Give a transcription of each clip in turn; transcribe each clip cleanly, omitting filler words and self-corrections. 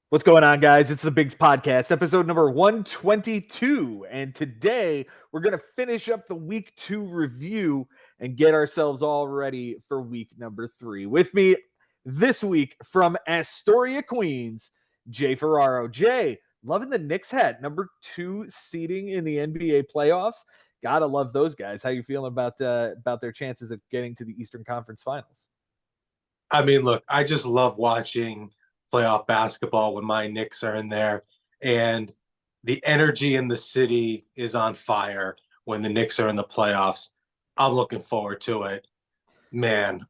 What's going on, guys? It's the Bigs Podcast, episode number 122. And today we're going to finish up the week 2 review and get ourselves all ready for week number 3. With me this week from Astoria, Queens, Jay Ferraro. Jay, loving the Knicks hat, number 2 seeding in the NBA playoffs. Gotta love those guys. How you feeling about their chances of getting to the Eastern Conference Finals? I mean, look, I just love watching playoff basketball when my Knicks are in there, and the energy in the city is on fire when the Knicks are in the playoffs. I'm looking forward to it. Man,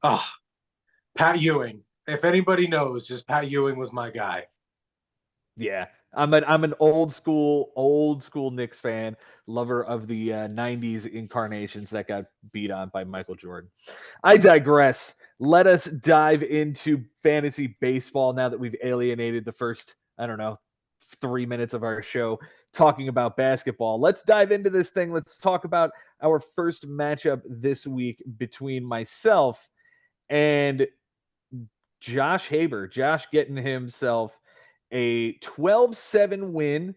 Pat Ewing. If anybody knows, just Pat Ewing was my guy. Yeah, I'm an old school Knicks fan, lover of the '90s incarnations that got beat on by Michael Jordan. I digress. Let us dive into fantasy baseball now that we've alienated the first, I don't know, 3 minutes of our show talking about basketball. Let's dive into this thing. Let's talk about our first matchup this week between myself and Josh Haber. Josh getting himself a 12-7 win,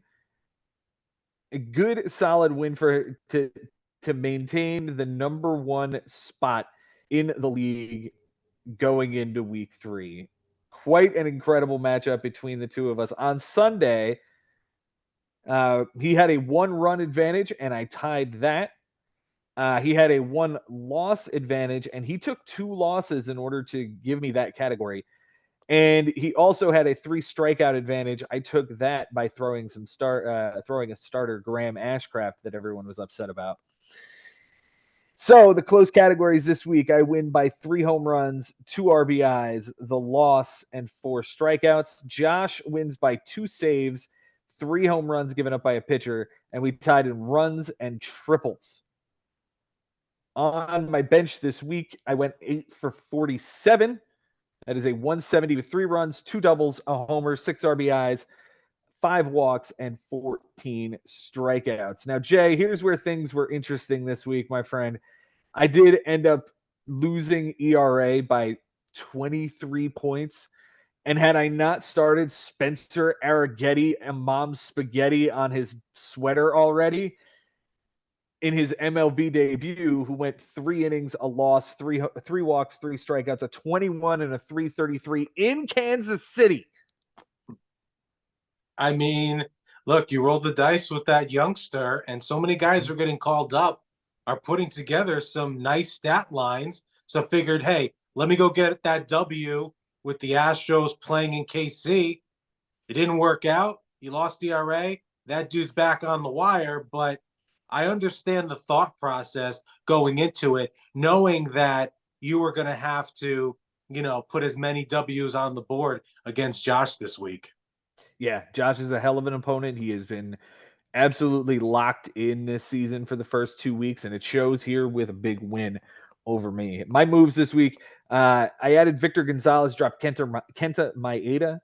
a good solid win for to maintain the number 1 spot in the league going into week 3. Quite an incredible matchup between the two of us. On Sunday, he had a 1-run advantage, and I tied that. He had a 1-loss advantage, and he took 2 losses in order to give me that category. And he also had a 3 strikeout advantage. I took that by throwing a starter Graham Ashcraft that everyone was upset about. So the close categories this week, I win by 3 home runs, 2 RBIs, the loss, and 4 strikeouts. Josh wins by 2 saves, 3 home runs given up by a pitcher, and we tied in runs and triples. On my bench this week, I went 8 for 47. That is a 170 with 3 runs, 2 doubles, a homer, 6 RBIs, 5 walks, and 14 strikeouts. Now, Jay, here's where things were interesting this week, my friend. I did end up losing ERA by 23 points. And had I not started Spencer Arrighetti and Mom's Spaghetti on his sweater already, in his MLB debut, who went 3 innings, a loss, three walks, 3 strikeouts, a 21 and a 333 in Kansas City. I mean, look, you rolled the dice with that youngster, and so many guys are getting called up, are putting together some nice stat lines. So I figured, hey, let me go get that W with the Astros playing in KC. It didn't work out. You lost ERA. That dude's back on the wire, but I understand the thought process going into it, knowing that you were going to have to, put as many W's on the board against Josh this week. Yeah, Josh is a hell of an opponent. He has been absolutely locked in this season for the first 2 weeks, and it shows here with a big win over me. My moves this week, I added Victor Gonzalez, dropped Kenta Maeda.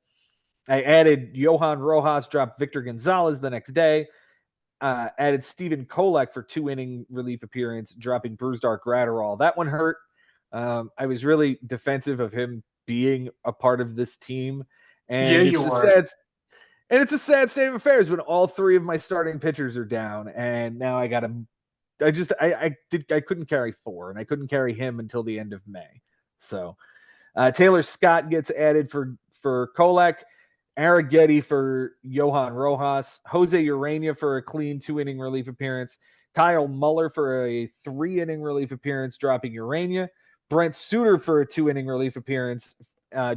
I added Johan Rojas, dropped Victor Gonzalez the next day. Added Stephen Kolek for 2-inning relief appearance, dropping Brusdar Gratterall. That one hurt. I was really defensive of him being a part of this team, Yeah, and you were. it's a sad state of affairs when all 3 of my starting pitchers are down, and now I got to. I couldn't carry 4, and I couldn't carry him until the end of May. So Taylor Scott gets added for Kolek. Arrighetti for Johan Rojas, Jose Urania for a clean 2-inning relief appearance, Kyle Muller for a 3-inning relief appearance, dropping Urania, Brent Suter for a 2-inning relief appearance,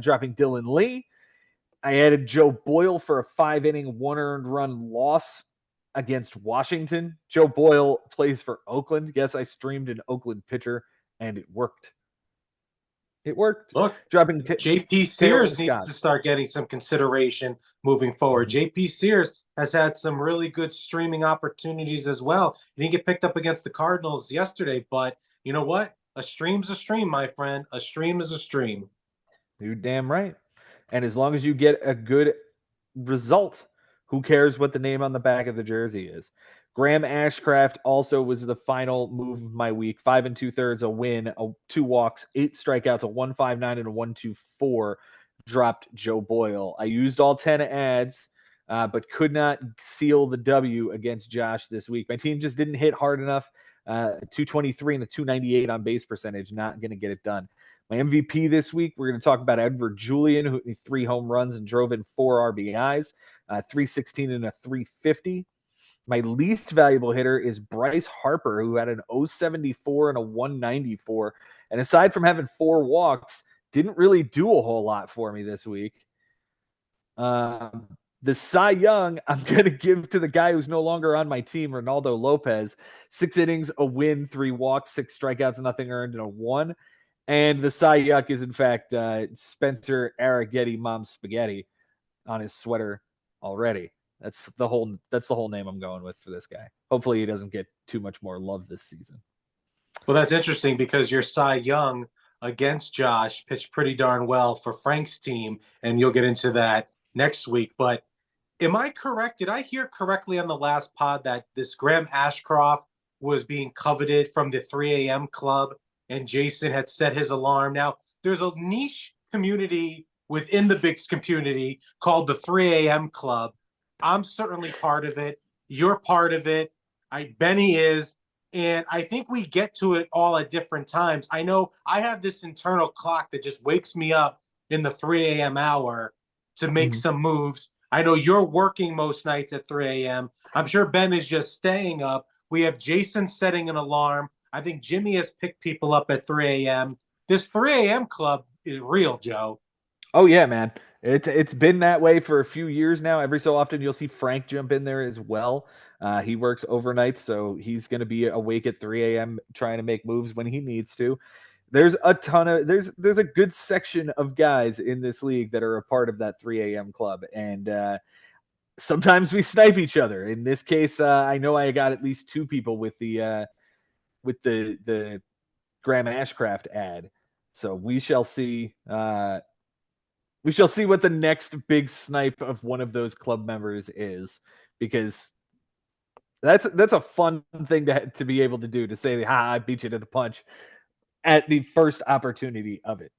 dropping Dylan Lee. I added Joe Boyle for a 5-inning, 1 earned run loss against Washington. Joe Boyle plays for Oakland. Yes, I streamed an Oakland pitcher, and it worked. It worked. Look, Dropping JP Taylor Sears needs Scott. to start getting some consideration moving forward. Mhm. JP Sears has had some really good streaming opportunities as well. He didn't get picked up against the Cardinals yesterday, but you know what? A stream's a stream, my friend. A stream is a stream. You're damn right. And as long as you get a good result, who cares what the name on the back of the jersey is? Graham Ashcraft also was the final move of my week. 5 2/3, a win, 2 walks, 8 strikeouts, a 1.59 and a 1.24, dropped Joe Boyle. I used all 10 ads, but could not seal the W against Josh this week. My team just didn't hit hard enough. 223 and a 298 on base percentage, not going to get it done. My MVP this week, we're going to talk about Edward Julian, who hit 3 home runs and drove in 4 RBIs, 316 and a 350. My least valuable hitter is Bryce Harper, who had an 074 and a 194. And aside from having 4 walks, didn't really do a whole lot for me this week. The Cy Young, I'm going to give to the guy who's no longer on my team, Ronaldo Lopez. 6 innings, a win, 3 walks, 6 strikeouts, nothing earned, and a 1. And the Cy Young is, in fact, Spencer Arrighetti Mom Spaghetti on his sweater already. That's the whole name I'm going with for this guy. Hopefully he doesn't get too much more love this season. Well, that's interesting because your Cy Young against Josh pitched pretty darn well for Frank's team, and you'll get into that next week. But am I correct? Did I hear correctly on the last pod that this Graham Ashcroft was being coveted from the 3 a.m. club and Jason had set his alarm? Now, there's a niche community within the Bigs community called the 3 a.m. club. I'm certainly part of it. You're part of it. Benny is. And I think we get to it all at different times. I know I have this internal clock that just wakes me up in the 3 a.m. hour to make some moves. I know you're working most nights at 3 a.m. I'm sure Ben is just staying up. We have Jason setting an alarm. I think Jimmy has picked people up at 3 a.m. This 3 a.m. club is real, Joe. Oh, yeah, man. It's been that way for a few years now. Every so often you'll see Frank jump in there as well. He works overnight, so he's going to be awake at 3 a.m. trying to make moves when he needs to. There's a ton of there's a good section of guys in this league that are a part of that 3 a.m. club, and sometimes we snipe each other. In this case, I know I got at least 2 people with the Graham Ashcraft ad. So we shall see. We shall see what the next big snipe of one of those club members is, because that's a fun thing to be able to do, to say, "Ha, I beat you to the punch" at the first opportunity of it.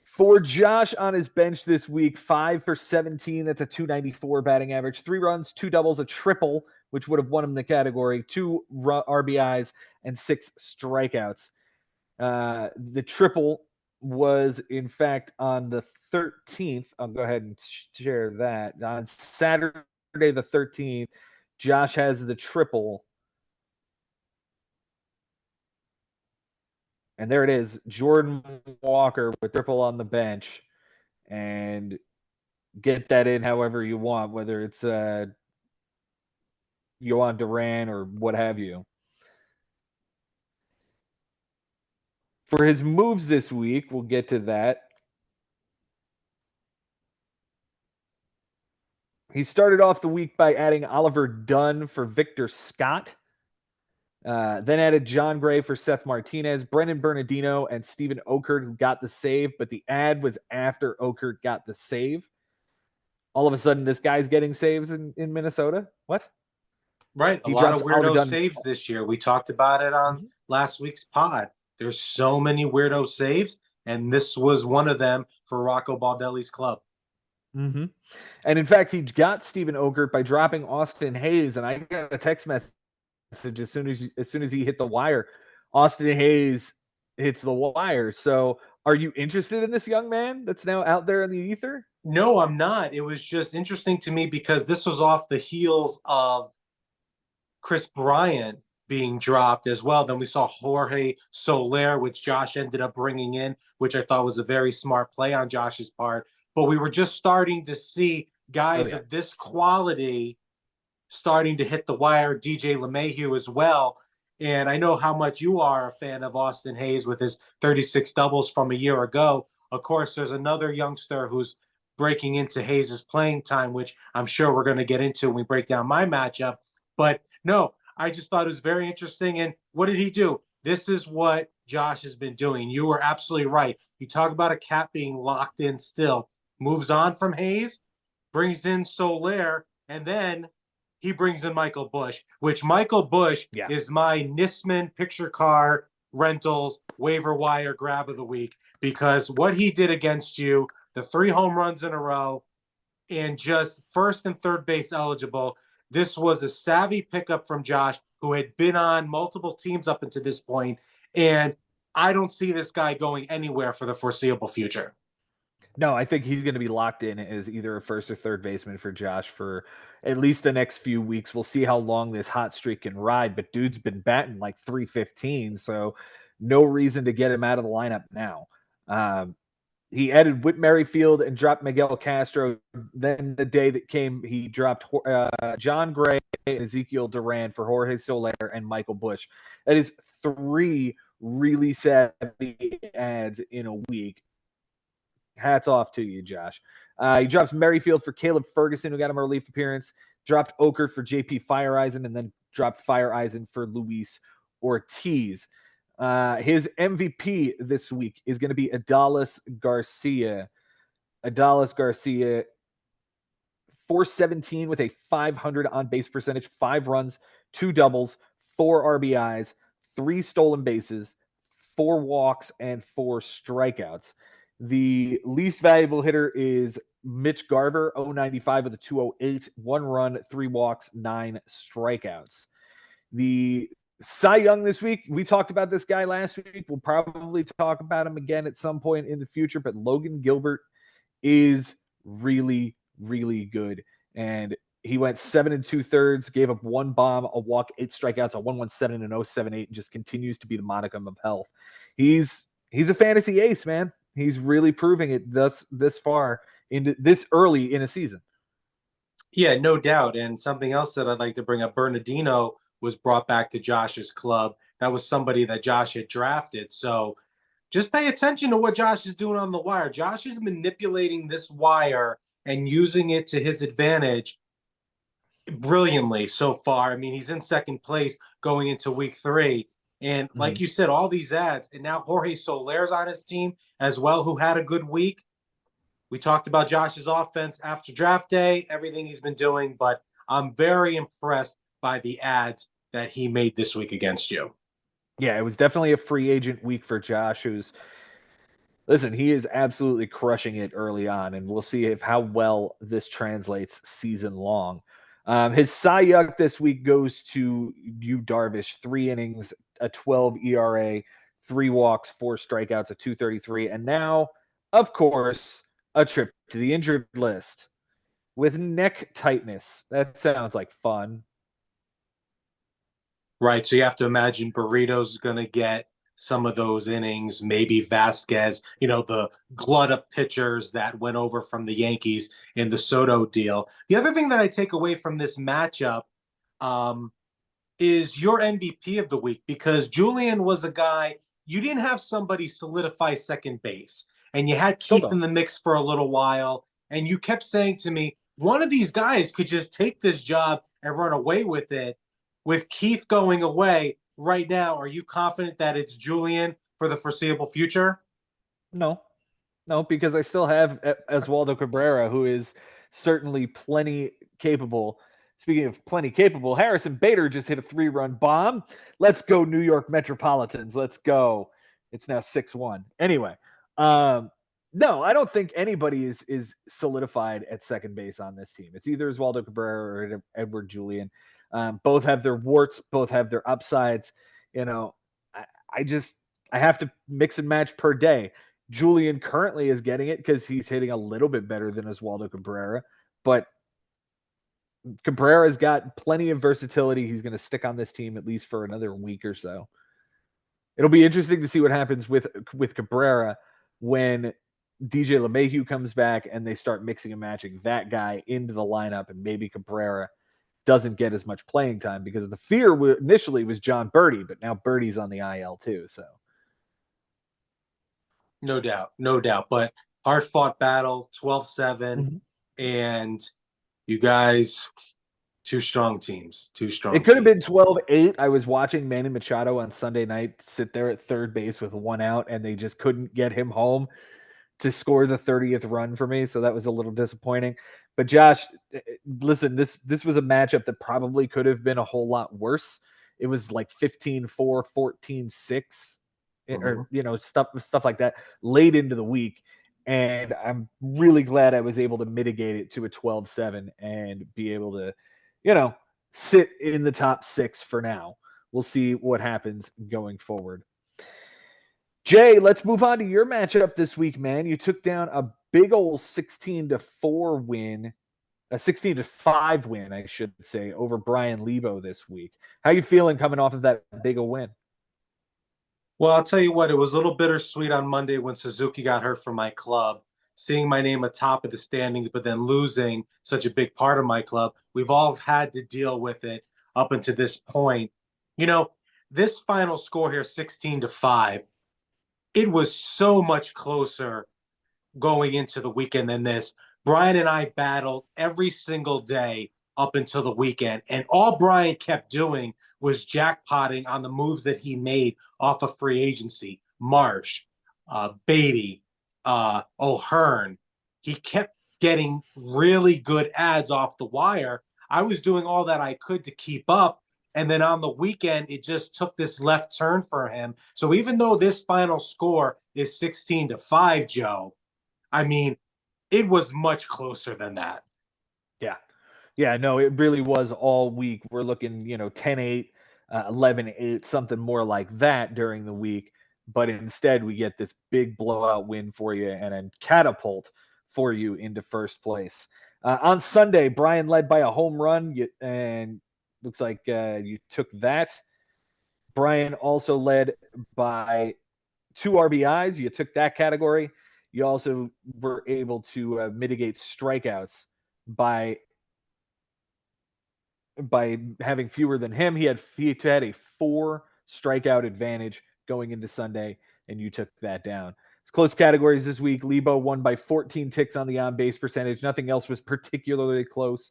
For Josh on his bench this week, 5 for 17. That's a 294 batting average. 3 runs, 2 doubles, a triple, which would have won him the category. 2 RBIs and 6 strikeouts. The triple was, in fact, on the 13th. I'll go ahead and share that. On Saturday the 13th, Josh has the triple. And there it is, Jordan Walker with triple on the bench. And get that in however you want, whether it's Yohan Duran or what have you. For his moves this week, we'll get to that. He started off the week by adding Oliver Dunn for Victor Scott. Then added John Gray for Seth Martinez, Brendan Bernardino, and Steven Okert, who got the save, but the ad was after Okert got the save. All of a sudden, this guy's getting saves in Minnesota? What? Right. A lot of weirdo saves this year. We talked about it on last week's pod. There's so many weirdo saves, and this was one of them for Rocco Baldelli's club. And in fact, he got Steven Okert by dropping Austin Hayes, and I got a text message as soon as he hit the wire. Austin Hayes hits the wire. So are you interested in this young man that's now out there in the ether? No, I'm not. It was just interesting to me because this was off the heels of Chris Bryan being dropped as well. Then we saw Jorge Soler, which Josh ended up bringing in, which I thought was a very smart play on Josh's part. But we were just starting to see guys of this quality starting to hit the wire. DJ LeMahieu as well. And I know how much you are a fan of Austin Hayes with his 36 doubles from a year ago. Of course, there's another youngster who's breaking into Hayes' playing time, which I'm sure we're going to get into when we break down my matchup. But no, I just thought it was very interesting. And what did he do? This is what Josh has been doing. You were absolutely right. You talk about a cat being locked in still. Moves on from Hayes, brings in Soler, and then he brings in Michael Busch, which Michael Busch is my Nisman picture car rentals waiver wire grab of the week, because what he did against you, the 3 home runs in a row, and just first and third base eligible. This was a savvy pickup from Josh, who had been on multiple teams up until this point, and I don't see this guy going anywhere for the foreseeable future. No, I think he's going to be locked in as either a first or third baseman for Josh for at least the next few weeks. We'll see how long this hot streak can ride, but dude's been batting like 315, so no reason to get him out of the lineup now. He added Whit Merrifield and dropped Miguel Castro. Then the day that came, he dropped John Gray and Ezekiel Duran for Jorge Soler and Michael Busch. That is 3 really savvy ads in a week. Hats off to you, Josh. He drops Merrifield for Caleb Ferguson, who got him a relief appearance. Dropped Okert for JP Fireeisen, and then dropped Fireeisen for Luis Ortiz. His MVP this week is going to be Adolis Garcia. Adolis Garcia, 417 with a 500 on base percentage, 5 runs, 2 doubles, 4 RBIs, 3 stolen bases, 4 walks, and 4 strikeouts. The least valuable hitter is Mitch Garver, 095 with a 208, 1 run, 3 walks, 9 strikeouts. The Cy Young this week, we talked about this guy last week. We'll probably talk about him again at some point in the future, but Logan Gilbert is really, really good. And he went 7 2/3, gave up 1 bomb, a walk, 8 strikeouts, a 117 and 078, and just continues to be the modicum of health. He's a fantasy ace, man. He's really proving it this far into this early in a season. Yeah, no doubt. And something else that I'd like to bring up, Bernardino was brought back to Josh's club. That was somebody that Josh had drafted. So just pay attention to what Josh is doing on the wire. Josh is manipulating this wire and using it to his advantage brilliantly so far. I mean, he's in second place going into week 3. And like you said, all these ads, and now Jorge Soler's on his team as well, who had a good week. We talked about Josh's offense after draft day, everything he's been doing, but I'm very impressed by the ads that he made this week against you. Yeah, it was definitely a free agent week for Josh, he is absolutely crushing it early on, and we'll see how well this translates season long. His Cy Young this week goes to Yu Darvish, 3 innings, a 12 ERA, 3 walks, 4 strikeouts, a 233, and now, of course, a trip to the injured list with neck tightness. That sounds like fun. Right, so you have to imagine Burrito's going to get some of those innings, maybe Vasquez, the glut of pitchers that went over from the Yankees in the Soto deal. The other thing that I take away from this matchup is your MVP of the week, because Julian was a guy, you didn't have somebody solidify second base, and you had Keith in the mix for a little while, and you kept saying to me, one of these guys could just take this job and run away with it. With Keith going away right now, are you confident that it's Julian for the foreseeable future? No, because I still have Oswaldo Cabrera, who is certainly plenty capable. Speaking of plenty capable, Harrison Bader just hit a 3-run bomb. Let's go, New York Metropolitans. Let's go. It's now 6-1. Anyway, no, I don't think anybody is solidified at second base on this team. It's either Oswaldo Cabrera or Edward Julian. Both have their warts, both have their upsides. I have to mix and match per day. Julian currently is getting it because he's hitting a little bit better than Oswaldo Cabrera, but Cabrera's got plenty of versatility. He's going to stick on this team at least for another week or so. It'll be interesting to see what happens with Cabrera when DJ LeMahieu comes back and they start mixing and matching that guy into the lineup, and maybe Cabrera doesn't get as much playing time, because the fear initially was John Birdie, but now Birdie's on the IL too. So no doubt. But hard-fought battle, 12-7, and you guys, two strong teams. It could have been 12-8. I was watching Manny Machado on Sunday night sit there at third base with 1 out, and they just couldn't get him home to score the 30th run for me. So that was a little disappointing. But Josh, listen, this was a matchup that probably could have been a whole lot worse. It was like 15-4, 14-6. or stuff like that late into the week. And I'm really glad I was able to mitigate it to a 12-7 and be able to, sit in the top 6 for now. We'll see what happens going forward. Jay, let's move on to your matchup this week, man. You took down a big old 16-4 win, a 16-5 win, I should say, over Bryan Lebo this week. How you feeling coming off of that big a win? Well, I'll tell you what, it was a little bittersweet on Monday when Suzuki got hurt for my club. Seeing my name atop of the standings, but then losing such a big part of my club. We've all had to deal with it up until this point. You know, this final score here, 16-5, it was so much closer going into the weekend than this. Bryan and I battled every single day up until the weekend, and all Bryan kept doing was jackpotting on the moves that he made off of free agency. Marsh, Beatty, O'Hearn. He kept getting really good ads off the wire. I was doing all that I could to keep up. And then on the weekend, it just took this left turn for him. So even though this final score is 16-5, Joe, I mean, it was much closer than that. Yeah. Yeah, no, it really was all week. We're looking, 10-8, 11-8, something more like that during the week. But instead, we get this big blowout win for you and then catapult for you into first place. On Sunday, Bryan led by a home run, and looks like you took that. Bryan also led by 2 RBIs. You took that category. You also were able to mitigate strikeouts by having fewer than him. He had a 4 strikeout advantage going into Sunday, and you took that down. It's close categories this week. Lebo won by 14 ticks on the on base percentage. Nothing else was particularly close.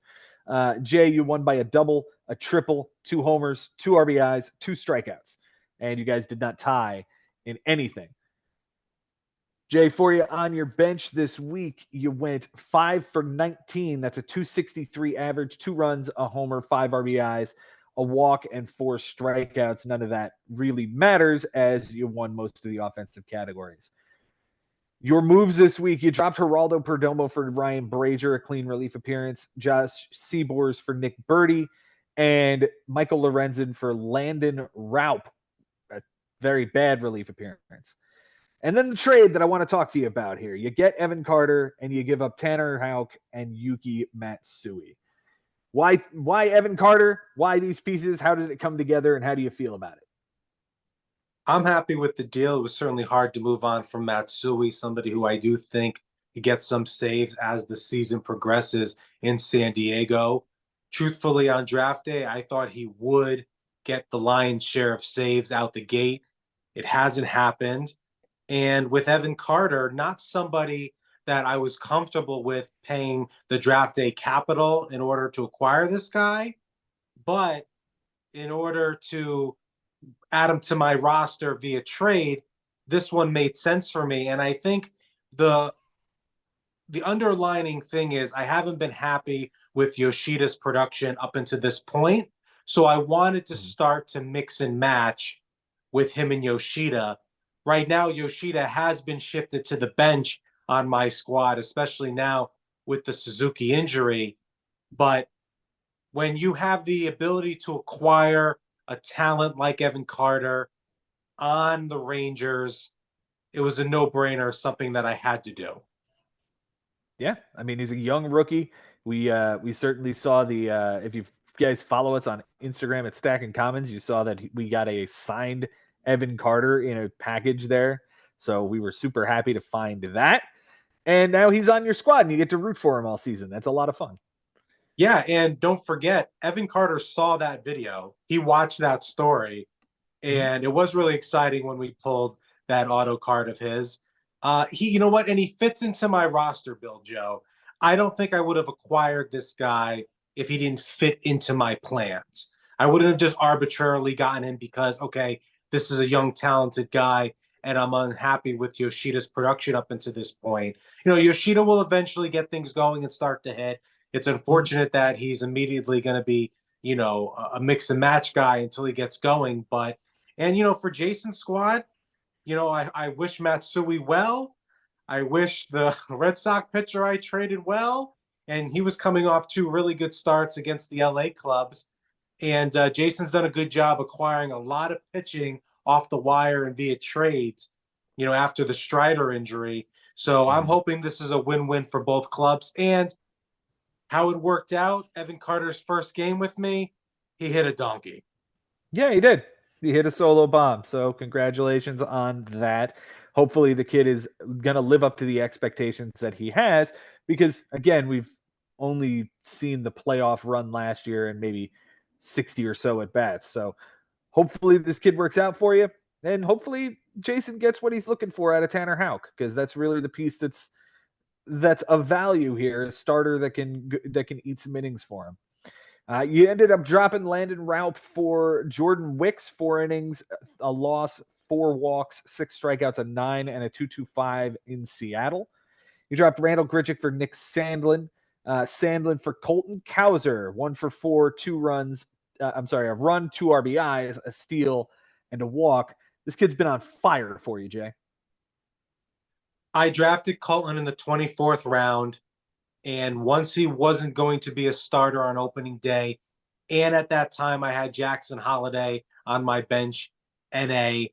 Jay, you won by a double, a triple, 2 homers, 2 RBIs, 2 strikeouts, and you guys did not tie in anything. Jay, for you on your bench this week, you went 5 for 19. That's a 263 average, 2 runs, a homer, 5 RBIs, a walk, and 4 strikeouts. None of that really matters as you won most of the offensive categories. Your moves this week, you dropped Geraldo Perdomo for Ryan Brazier, a clean relief appearance, Josh Seabours for Nick Birdie, and Michael Lorenzen for Landon Raup, a very bad relief appearance. And then the trade that I want to talk to you about here. You get Evan Carter and you give up Tanner Houck and Yuki Matsui. Why Evan Carter? Why these pieces? How did it come together and how do you feel about it? I'm happy with the deal. It was certainly hard to move on from Matsui, somebody who I do think could get some saves as the season progresses in San Diego. Truthfully, on draft day, I thought he would get the lion's share of saves out the gate. It hasn't happened. And with Evan Carter, not somebody that I was comfortable with paying the draft day capital in order to acquire this guy, but in order to add him to my roster via trade, this one made sense for me. And I think the underlining thing is I haven't been happy with Yoshida's production up until this point. So I wanted to start to mix and match with him and Yoshida. Right now, Yoshida has been shifted to the bench on my squad, especially now with the Suzuki injury. But when you have the ability to acquire a talent like Evan Carter on the Rangers, it was a no-brainer, something that I had to do. Yeah, I mean he's a young rookie. We certainly saw the if you guys follow us on Instagram at Stacking Commons, you saw that we got a signed Evan Carter in a package there. So we were super happy to find that. And now he's on your squad and you get to root for him all season. That's a lot of fun. Yeah, and don't forget, Evan Carter saw that video. He watched that story, and it was really exciting when we pulled that auto card of his. You know what? And he fits into my roster build, Joe. I don't think I would have acquired this guy if he didn't fit into my plans. I wouldn't have just arbitrarily gotten him because, okay, this is a young, talented guy, and I'm unhappy with Yoshida's production up until this point. Yoshida will eventually get things going and start to hit. It's unfortunate that he's immediately going to be, a mix and match guy until he gets going. And for Jason's squad, I wish Matsui well. I wish the Red Sox pitcher I traded well. And he was coming off two really good starts against the LA clubs. And Jason's done a good job acquiring a lot of pitching off the wire and via trades, after the Strider injury. So I'm Mhm. hoping this is a win-win for both clubs. And how it worked out, Evan Carter's first game with me, he hit a donkey. Yeah, he did. He hit a solo bomb. So congratulations on that. Hopefully the kid is going to live up to the expectations that he has because again, we've only seen the playoff run last year and maybe 60 or so at bats. So hopefully this kid works out for you and hopefully Jason gets what he's looking for out of Tanner Houck because that's really the piece that's of value here, a starter that can eat some innings for him. You ended up dropping Landon Raup for Jordan Wicks, 4 innings, a loss, 4 walks, 6 strikeouts, a 9, and a 2.25 in Seattle. You dropped Randall Grichuk for Nick Sandlin. Sandlin for Colton Cowser, 1 for 4, 2 runs. A run, 2 RBIs, a steal, and a walk. This kid's been on fire for you, Jay. I drafted Colton in the 24th round. And once he wasn't going to be a starter on opening day, and at that time I had Jackson Holiday on my bench, I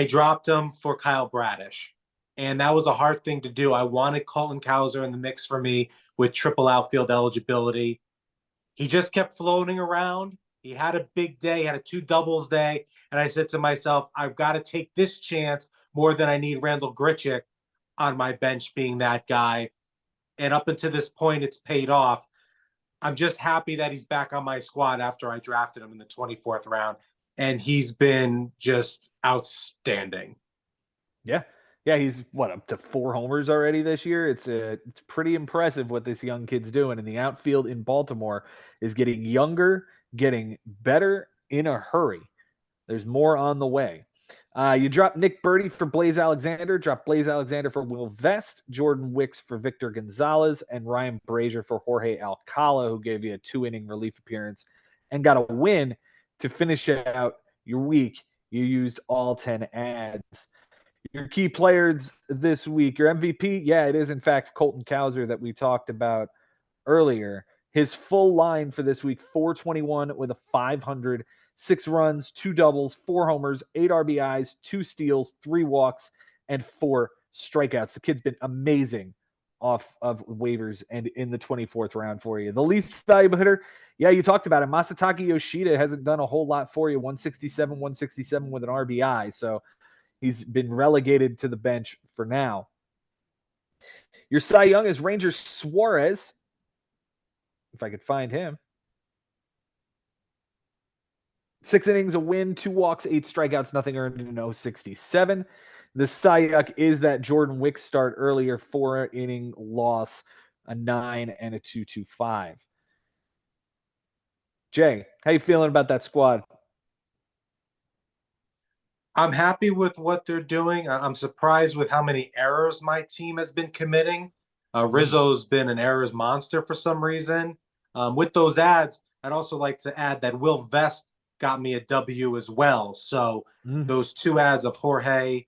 dropped him for Kyle Bradish. And that was a hard thing to do. I wanted Colton Cowser in the mix for me with triple outfield eligibility. He just kept floating around. He had a big day, had a 2 doubles day. And I said to myself, I've got to take this chance more than I need Randall Grichuk on my bench being that guy. And up until this point, it's paid off. I'm just happy that he's back on my squad after I drafted him in the 24th round. And he's been just outstanding. Yeah. Yeah, he's up to 4 homers already this year. It's pretty impressive what this young kid's doing. And the outfield in Baltimore is getting younger, getting better in a hurry. There's more on the way. You dropped Nick Birdie for Blaze Alexander, dropped Blaze Alexander for Will Vest, Jordan Wicks for Victor Gonzalez, and Ryan Brazier for Jorge Alcala, who gave you a 2 inning relief appearance and got a win to finish out your week. You used all 10 ads. Your key players this week, your MVP, yeah, it is in fact Colton Cowser that we talked about earlier. His full line for this week, 421 with a 500, 6 runs, 2 doubles, 4 homers, 8 RBIs, 2 steals, 3 walks, and 4 strikeouts. The kid's been amazing off of waivers and in the 24th round for you. The least valuable hitter, yeah, you talked about it. Masataka Yoshida hasn't done a whole lot for you. 167 with an RBI. So he's been relegated to the bench for now. Your Cy Young is Ranger Suarez, if I could find him. 6 innings, a win, 2 walks, 8 strikeouts, nothing earned in 0.67. The Cy Young is that Jordan Wicks start earlier, 4 inning loss, a 9 and a 2.25. Jay, how you feeling about that squad? I'm happy with what they're doing. I'm surprised with how many errors my team has been committing. Rizzo's been an errors monster for some reason. With those ads, I'd also like to add that Will Vest got me a W as well. So those 2 ads of Jorge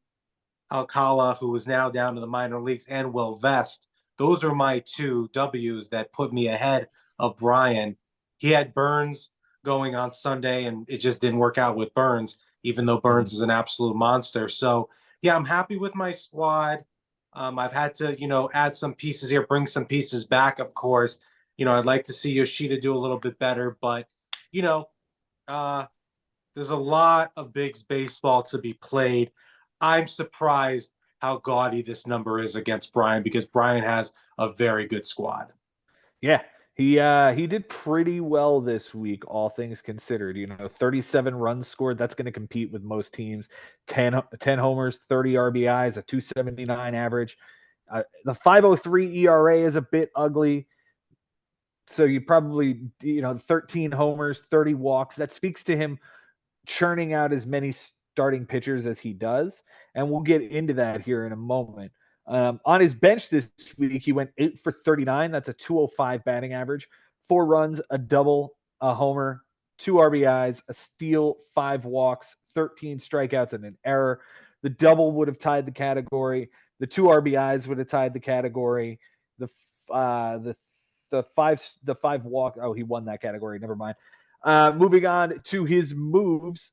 Alcala, who is now down to the minor leagues, and Will Vest, those are my 2 Ws that put me ahead of Bryan. He had Burns going on Sunday, and it just didn't work out with Burns, even though Burns is an absolute monster. So, yeah, I'm happy with my squad. I've had to, add some pieces here, bring some pieces back, of course. I'd like to see Yoshida do a little bit better, but, you know, uh, there's a lot of Bigs baseball to be played. I'm surprised how gaudy this number is against Bryan because Bryan has a very good squad. Yeah, he did pretty well this week, all things considered. 37 runs scored. That's going to compete with most teams. 10 homers, 30 RBIs, a 279 average. The 5.03 ERA is a bit ugly. So you probably, 13 homers, 30 walks. That speaks to him churning out as many starting pitchers as he does. And we'll get into that here in a moment. On his bench this week, he went 8 for 39. That's a 205 batting average, 4 runs, a double, a homer, 2 RBIs, a steal, 5 walks, 13 strikeouts, and an error The double would have tied the category. The 2 RBIs would have tied the category. The the five walk. Oh, he won that category. Never mind. Moving on to his moves.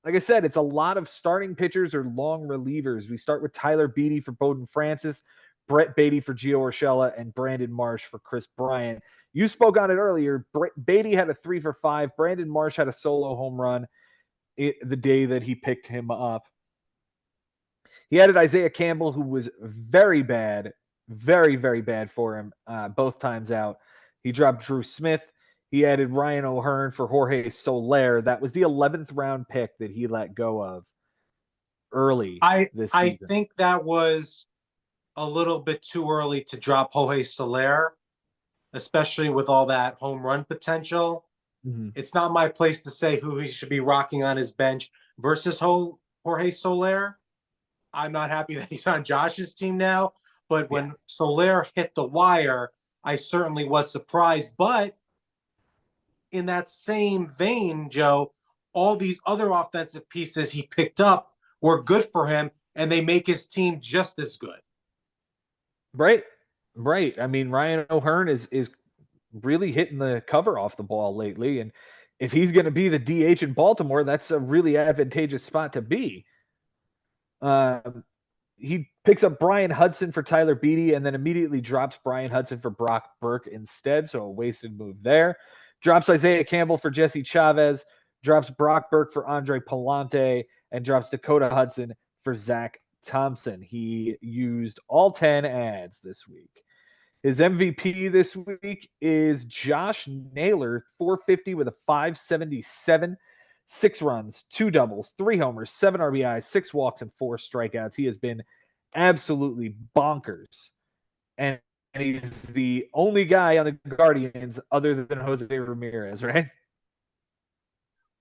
Like I said, it's a lot of starting pitchers or long relievers. We start with Tyler Beatty for Bowden Francis, Brett Beatty for Gio Urshela, and Brandon Marsh for Chris Bryan. You spoke on it earlier. Beatty had a 3 for 5. Brandon Marsh had a solo home run the day that he picked him up. He added Isaiah Campbell, who was very bad, very, very bad for him both times out. He dropped Drew Smith. He added Ryan O'Hearn for Jorge Soler. That was the 11th round pick that he let go of early this I season. think that was a little bit too early to drop Jorge Soler, especially with all that home run potential. Mm-hmm. It's not my place to say who he should be rocking on his bench versus Jorge Soler. I'm not happy that he's on Josh's team now, but when Soler hit the wire, I certainly was surprised. But in that same vein, Joe, all these other offensive pieces he picked up were good for him, and they make his team just as good. Right. I mean, Ryan O'Hearn is really hitting the cover off the ball lately, and if he's going to be the DH in Baltimore, that's a really advantageous spot to be. He picks up Brian Hudson for Tyler Beatty and then immediately drops Brian Hudson for Brock Burke instead. So a wasted move there. Drops Isaiah Campbell for Jesse Chavez. Drops Brock Burke for Andre Palante and drops Dakota Hudson for Zach Thompson. He used all 10 ads this week. His MVP this week is Josh Naylor, 450 with a 577. 6 runs, 2 doubles, 3 homers, 7 RBIs, 6 walks, and 4 strikeouts. He has been absolutely bonkers. And he's the only guy on the Guardians other than Jose Ramirez, right?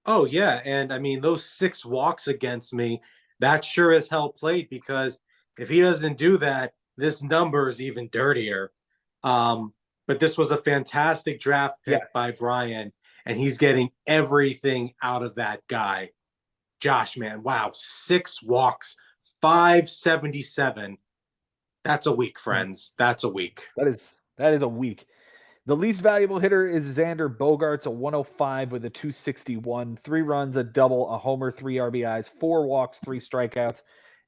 Oh, yeah. And I mean, those 6 walks against me, that sure as hell played, because if he doesn't do that, this number is even dirtier. But this was a fantastic draft pick by Bryan, and he's getting everything out of that guy. Josh, man, wow, 6 walks, 577. That's a week, friends. That's a week. That is a week. The least valuable hitter is Xander Bogaerts, a 105 with a 261, 3 runs, a double, a homer, 3 RBIs, 4 walks, 3 strikeouts,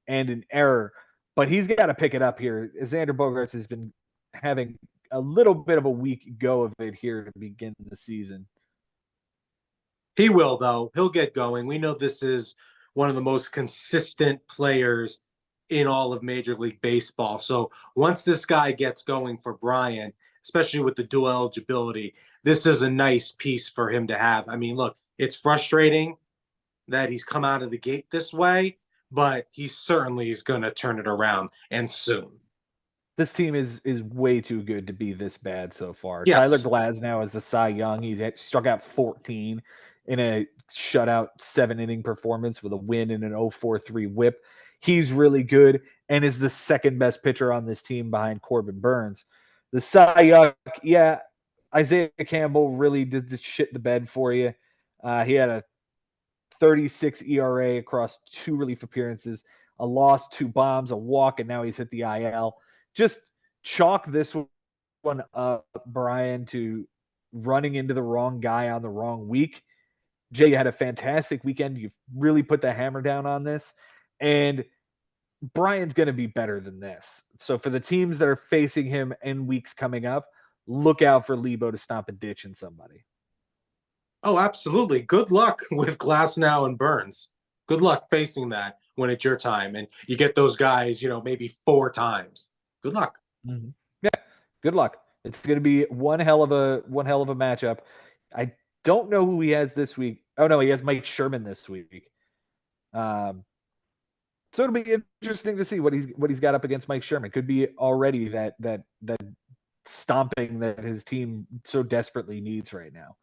and an error. But he's got to pick it up here. Xander Bogaerts has been having a little bit of a weak go of it here to begin the season. He will, though. He'll get going. We know this is one of the most consistent players in all of Major League Baseball. So once this guy gets going for Bryan, especially with the dual eligibility, this is a nice piece for him to have. I mean, look, it's frustrating that he's come out of the gate this way, but he certainly is going to turn it around, and soon. This team is way too good to be this bad so far. Yes. Tyler Glasnow is the Cy Young. He's struck out 14 in a shutout 7-inning performance with a win and an 0.43 whip. He's really good and is the second best pitcher on this team behind Corbin Burns. The Cy Young, yeah, Isaiah Campbell really did the shit the bed for you. He had a 36 ERA across 2 relief appearances, a loss, 2 bombs, a walk, and now he's hit the IL. Just chalk this one up, Bryan, to running into the wrong guy on the wrong week. Jay, you had a fantastic weekend. You've really put the hammer down on this. And Bryan's going to be better than this. So for the teams that are facing him in weeks coming up, look out for Lebo to stomp a ditch in somebody. Oh, absolutely. Good luck with Glasnow and Burns. Good luck facing that when it's your time. And you get those guys, maybe 4 times. Good luck. Mm-hmm. Yeah, good luck. It's going to be one hell of a matchup. I don't know who he has this week. Oh no, he has Mike Sherman this week. So it'll be interesting to see what he's got up against Mike Sherman. Could be already that stomping that his team so desperately needs right now.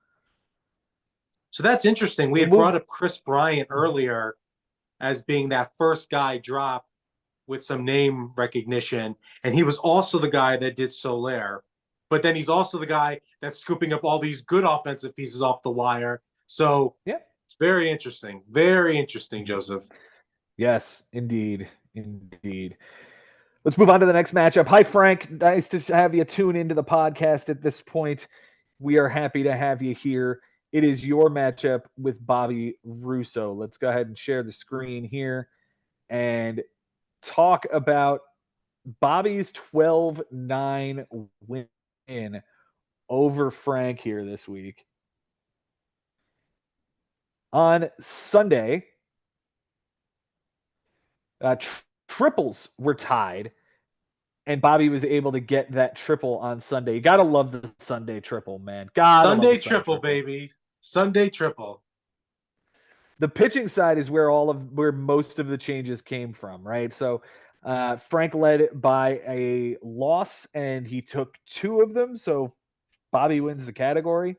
So that's interesting. We had brought up Chris Bryan earlier as being that first guy drop with some name recognition, and he was also the guy that did Soler, but then he's also the guy that's scooping up all these good offensive pieces off the wire. So yeah, it's very interesting, Joseph. Yes, indeed. Indeed. Let's move on to the next matchup. Hi, Frank. Nice to have you tune into the podcast at this point. We are happy to have you here. It is your matchup with Bobby Russo. Let's go ahead and share the screen here and talk about Bobby's 12-9 win over Frank here this week. On Sunday, triples were tied, and Bobby was able to get that triple on Sunday. You gotta love the Sunday triple, man. Gotta love Sunday the Sunday triple, triple. baby. Sunday triple. The pitching side is where most of the changes came from, right? So Frank led by a loss, and he took two of them. So Bobby wins the category.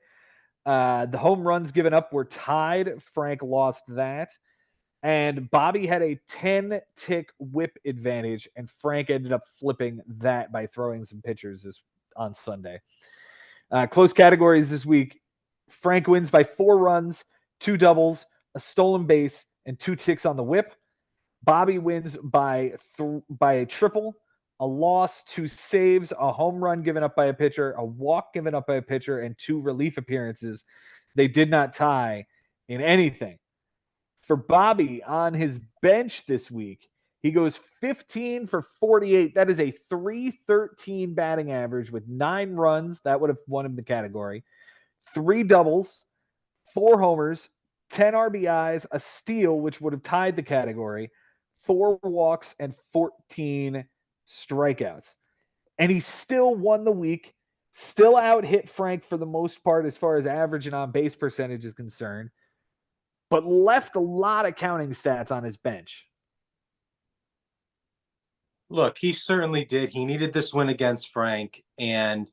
The home runs given up were tied. Frank lost that. And Bobby had a 10-tick whip advantage, and Frank ended up flipping that by throwing some pitchers on Sunday. Close categories this week. Frank wins by 4 runs, 2 doubles, a stolen base, and 2 ticks on the whip. Bobby wins by a triple, a loss, 2 saves, a home run given up by a pitcher, a walk given up by a pitcher, and 2 relief appearances. They did not tie in anything. For Bobby on his bench this week, he goes 15 for 48. That is a 313 batting average with 9 runs. That would have won him the category. 3 doubles, 4 homers, 10 RBIs, a steal, which would have tied the category, 4 walks, and 14 strikeouts. And he still won the week, still out hit Frank for the most part as far as average and on base percentage is concerned, but left a lot of counting stats on his bench. Look, he certainly did. He needed this win against Frank. And,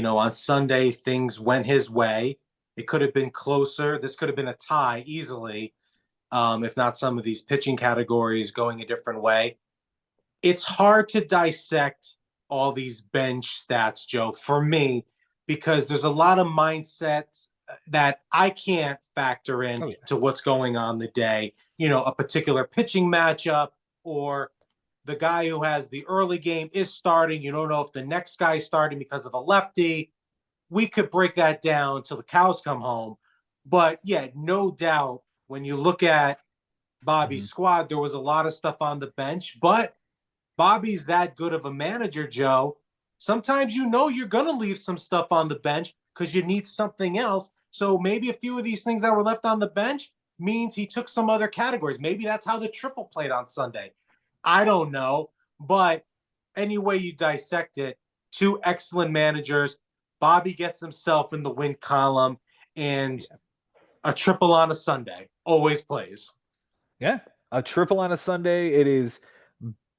on Sunday, things went his way. It could have been closer. This could have been a tie easily, if not some of these pitching categories going a different way. It's hard to dissect all these bench stats, Joe, for me, because there's a lot of mindsets that I can't factor in to what's going on the day. A particular pitching matchup, or the guy who has the early game is starting. You don't know if the next guy's starting because of a lefty. We could break that down till the cows come home. But yeah, no doubt when you look at Bobby's squad, there was a lot of stuff on the bench, but Bobby's that good of a manager, Joe. Sometimes you're going to leave some stuff on the bench because you need something else. So maybe a few of these things that were left on the bench means he took some other categories. Maybe that's how the triple played on Sunday. I don't know. But any way you dissect it, 2 excellent managers. Bobby gets himself in the win column, and a triple on a Sunday always plays. Yeah, a triple on a Sunday. It is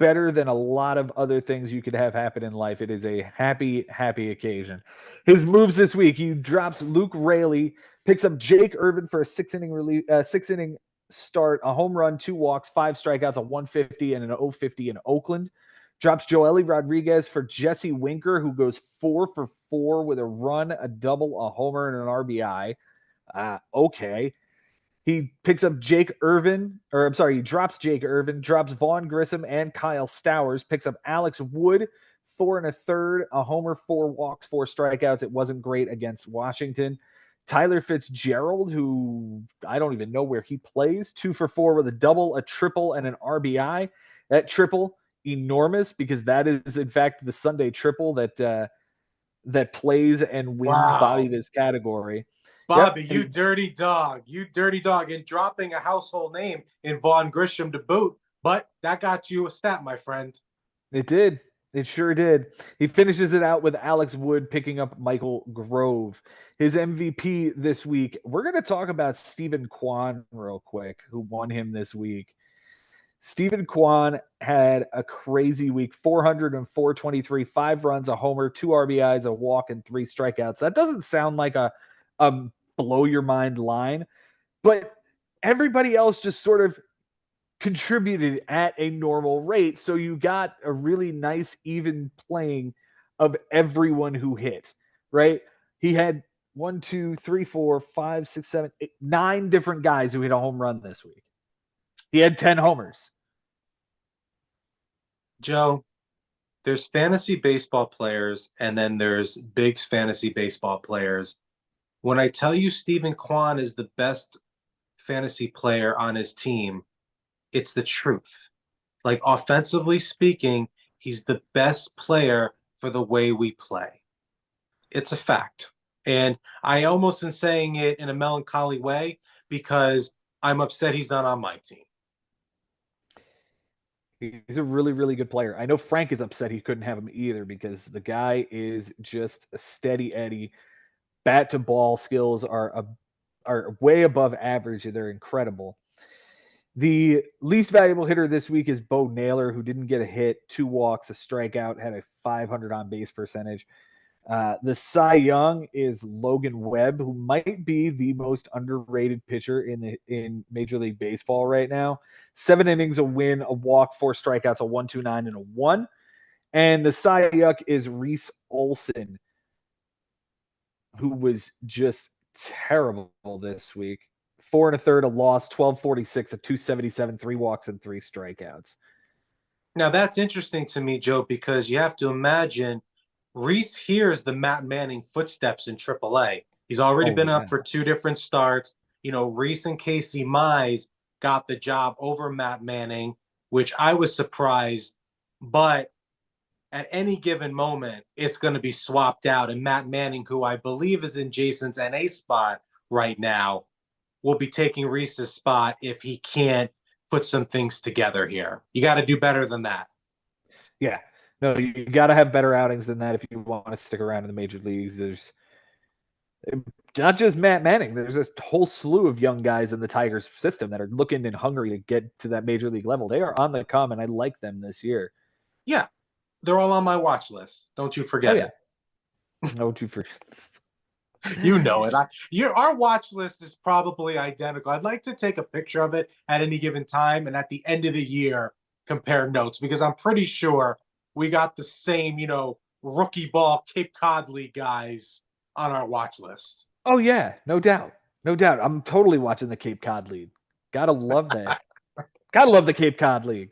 better than a lot of other things you could have happen in life. It is a happy, happy occasion. His moves this week: he drops Luke Raley, picks up Jake Irvin for a 6-inning start, a home run, 2 walks, 5 strikeouts, a 150 and an 050 in Oakland. Drops Joely Rodriguez for Jesse Winker, who goes 4 for 4 with a run, a double, a homer, and an RBI. Okay. He picks up Jake Irvin, he drops Jake Irvin, drops Vaughn Grissom and Kyle Stowers, picks up Alex Wood, 4 1/3, a homer, 4 walks, 4 strikeouts. It wasn't great against Washington. Tyler Fitzgerald, who I don't even know where he plays, 2 for 4 with a double, a triple, and an RBI. That triple, enormous, because that is, in fact, the Sunday triple that plays and wins Bobby this category. Bobby, you dirty dog. You dirty dog. And dropping a household name in Vaughn Grissom to boot. But that got you a stat, my friend. It did. It sure did. He finishes it out with Alex Wood picking up Michael Grove. His MVP this week, we're going to talk about Stephen Kwan real quick, who won him this week. Stephen Kwan had a crazy week, 400 and 423, 5 runs, a homer, 2 RBIs, a walk, and 3 strikeouts. That doesn't sound like a blow your mind line, but everybody else just sort of contributed at a normal rate. So you got a really nice, even playing of everyone who hit, right? He had 1, 2, 3, 4, 5, 6, 7, 8, 9 different guys who hit a home run this week. He had 10 homers. Joe, there's fantasy baseball players and then there's big fantasy baseball players. When I tell you Stephen Kwan is the best fantasy player on his team, it's the truth. Like offensively speaking, he's the best player for the way we play. It's a fact. And I almost am saying it in a melancholy way because I'm upset he's not on my team. He's a really, really good player. I know Frank is upset he couldn't have him either because the guy is just a steady Eddie. Bat to ball skills are way above average and they're incredible. The least valuable hitter this week is Bo Naylor, who didn't get a hit, 2 walks, a strikeout, had a 500 on base percentage. The Cy Young is Logan Webb, who might be the most underrated pitcher in Major League Baseball right now. 7 innings, a win, a walk, 4 strikeouts, a 1.29 and a 1. And the Cy Young is Reese Olson, who was just terrible this week. 4 1/3, a loss, 12.46, a 2.77, 3 walks, and 3 strikeouts. Now that's interesting to me, Joe, because you have to imagine Reese hears the Matt Manning footsteps in AAA. He's already been up for 2 different starts. You know, Reese and Casey Mize got the job over Matt Manning, which I was surprised. But at any given moment, it's going to be swapped out. And Matt Manning, who I believe is in Jason's NA spot right now, will be taking Reese's spot if he can't put some things together here. You got to do better than that. Yeah. No, you got to have better outings than that if you want to stick around in the major leagues. There's not just Matt Manning. There's this whole slew of young guys in the Tigers system that are looking and hungry to get to that major league level. They are on the come, and I like them this year. Yeah, they're all on my watch list. Don't you forget yeah. it. Don't you forget. You know it. Our watch list is probably identical. I'd like to take a picture of it at any given time and at the end of the year compare notes because I'm pretty sure we got the same, rookie ball Cape Cod League guys on our watch list. Oh yeah, no doubt, no doubt. I'm totally watching the Cape Cod League. Gotta love that. Gotta love the Cape Cod League.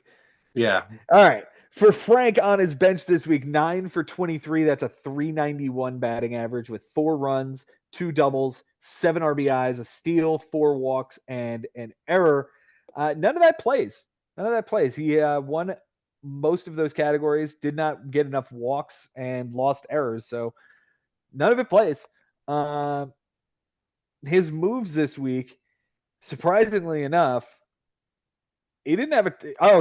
Yeah. All right. For Frank on his bench this week, 9 for 23. That's a 391 batting average with 4 runs, 2 doubles, 7 RBIs, a steal, 4 walks, and an error. None of that plays. None of that plays. He won most of those categories, did not get enough walks, and lost errors. So none of it plays. His moves this week, surprisingly enough, he didn't have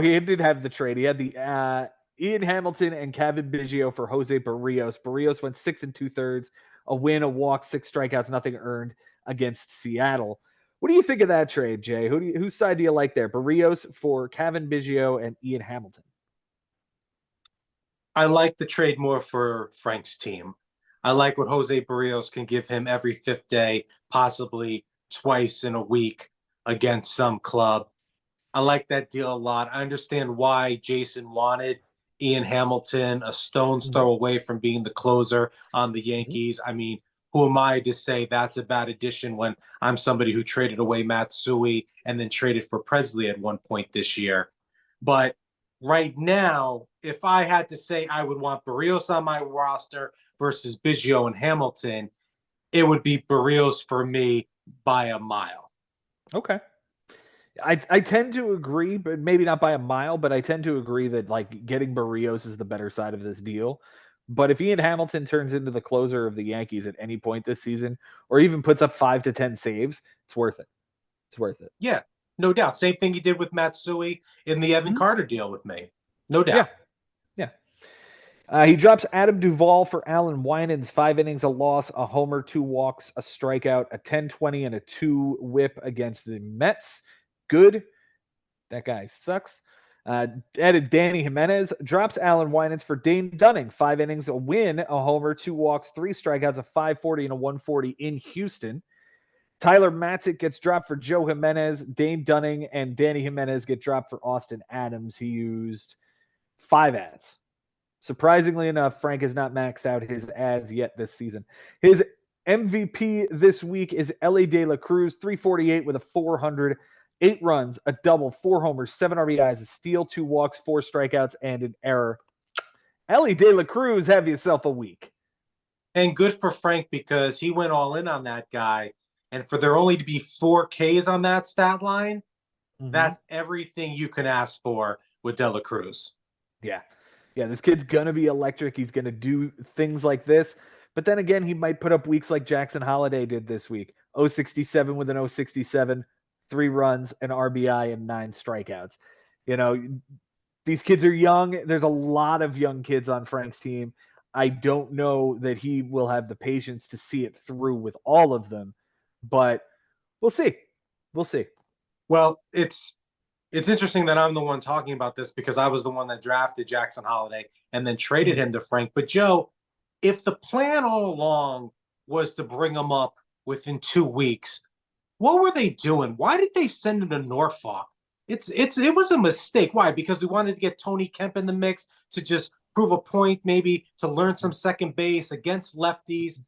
he did have the trade. He had the Ian Hamilton and Kevin Biggio for Jose Barrios. Barrios went 6 2/3, a win, a walk, 6 strikeouts, nothing earned against Seattle. What do you think of that trade, Jay? Whose side do you like there? Barrios for Kevin Biggio and Ian Hamilton. I like the trade more for Frank's team. I like what Jose Barrios can give him every fifth day, possibly twice in a week against some club. I like that deal a lot. I understand why Jason wanted Ian Hamilton a stone's throw away from being the closer on the Yankees. I mean, who am I to say that's a bad addition when I'm somebody who traded away Matsui and then traded for Presley at one point this year? But right now, if I had to say I would want Barrios on my roster versus Biggio and Hamilton, it would be Barrios for me by a mile. Okay. I tend to agree, but maybe not by a mile, but I tend to agree that like getting Barrios is the better side of this deal. But if Ian Hamilton turns into the closer of the Yankees at any point this season, or even puts up 5 to 10 saves, it's worth it. It's worth it. Yeah, no doubt. Same thing he did with Matsui in the Evan Carter deal with me. No doubt. Yeah. He drops Adam Duvall for Alan Winans, 5 innings, a loss, a homer, 2 walks, a strikeout, a 10-20, and a 2 whip against the Mets. Good. That guy sucks. Added Danny Jimenez, drops Alan Winans for Dane Dunning, 5 innings, a win, a homer, 2 walks, 3 strikeouts, a 540 and a 140 in Houston. Tyler Matzik gets dropped for Joe Jimenez. Dane Dunning and Danny Jimenez get dropped for Austin Adams. He used 5 ads. Surprisingly enough, Frank has not maxed out his ads yet this season. His MVP this week is Ellie De La Cruz, 348 with a 400 8 runs, a double, 4 homers, 7 RBIs, a steal, 2 walks, 4 strikeouts, and an error. Elly De La Cruz, have yourself a week. And good for Frank because he went all in on that guy. And for there only to be 4 Ks on that stat line, that's everything you can ask for with De La Cruz. Yeah. Yeah, this kid's going to be electric. He's going to do things like this. But then again, he might put up weeks like Jackson Holliday did this week. 067 with an 067, 3 runs, an RBI, and 9 strikeouts. You know, these kids are young. There's a lot of young kids on Frank's team. I don't know that he will have the patience to see it through with all of them, but we'll see. We'll see. Well, it's interesting that I'm the one talking about this because I was the one that drafted Jackson Holliday and then traded him to Frank. But Joe, if the plan all along was to bring him up within 2 weeks, what were they doing? Why did they send him to Norfolk? It was a mistake. Why? Because we wanted to get Tony Kemp in the mix to just prove a point, maybe to learn some second base against lefties.